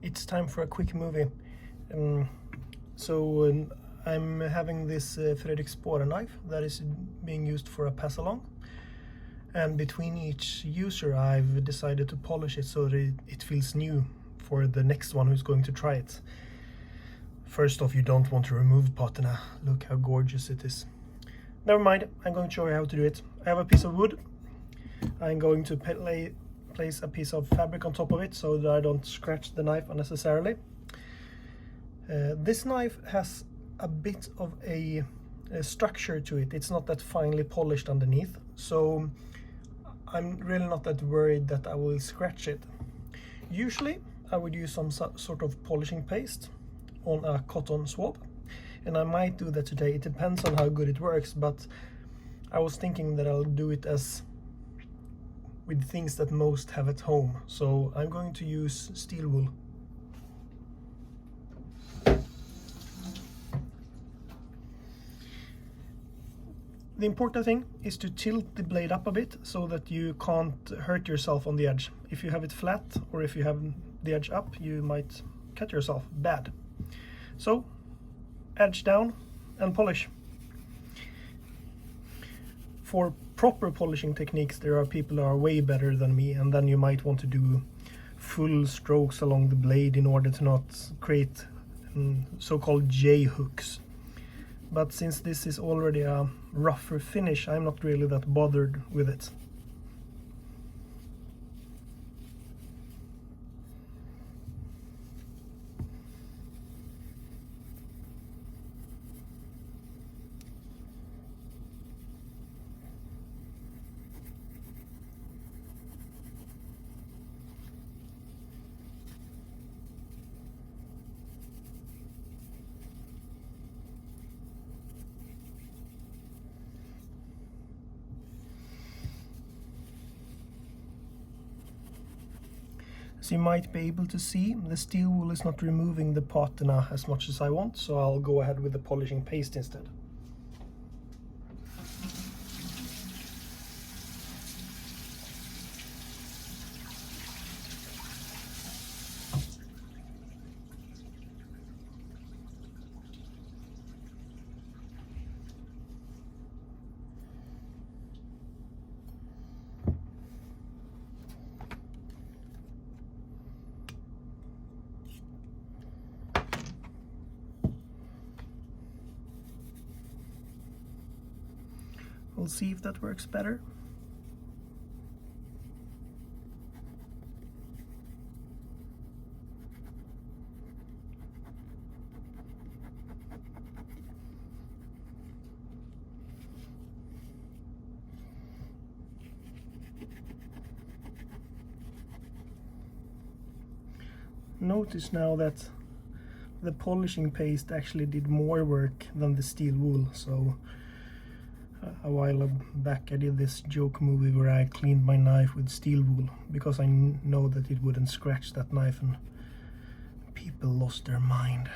It's time for a quick movie. I'm having this Fredrik Spåre knife that is being used for a pass along, and between each user I've decided to polish it so that it feels new for the next one who's going to try it. First off, you don't want to remove patina. Look how gorgeous it is. Never mind, I'm going to show you how to do it. I have a piece of wood. I'm going to place a piece of fabric on top of it so that I don't scratch the knife unnecessarily. This knife has a bit of a structure to it. It's not that finely polished underneath, so I'm really not that worried that I will scratch it. Usually I would use some sort of polishing paste on a cotton swab, and I might do that today. It depends on how good it works, but I was thinking that I'll do it as with things that most have at home. So I'm going to use steel wool. The important thing is to tilt the blade up a bit so that you can't hurt yourself on the edge. If you have it flat or if you have the edge up, you might cut yourself bad. So edge down and polish. For proper polishing techniques, there are people who are way better than me, and then you might want to do full strokes along the blade in order to not create so-called J hooks. But since this is already a rougher finish, I'm not really that bothered with it. As you might be able to see, the steel wool is not removing the patina as much as I want, so I'll go ahead with the polishing paste instead. We'll see if that works better. Notice now that the polishing paste actually did more work than the steel wool. So a while back I did this joke movie where I cleaned my knife with steel wool because I know that it wouldn't scratch that knife, and people lost their mind.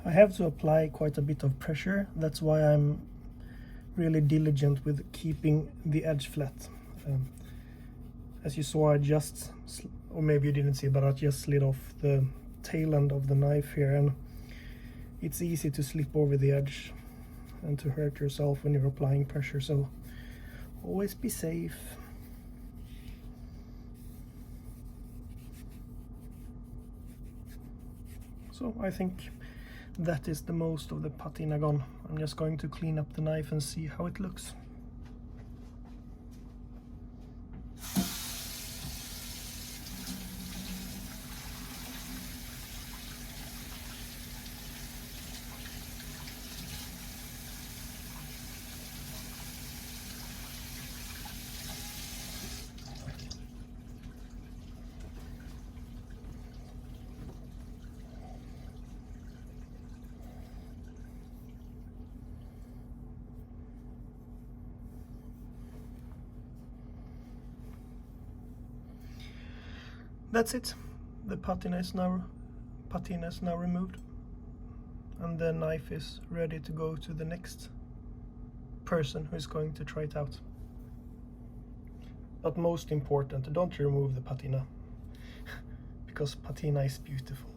I have to apply quite a bit of pressure. That's why I'm really diligent with keeping the edge flat. As you saw, I just, or maybe you didn't see, but I just slid off the tail end of the knife here, and it's easy to slip over the edge and to hurt yourself when you're applying pressure, so always be safe. So I think that is the most of the patina gone. I'm just going to clean up the knife and see how it looks. That's it. The patina is now removed, and the knife is ready to go to the next person who is going to try it out. But most important, don't remove the patina because patina is beautiful.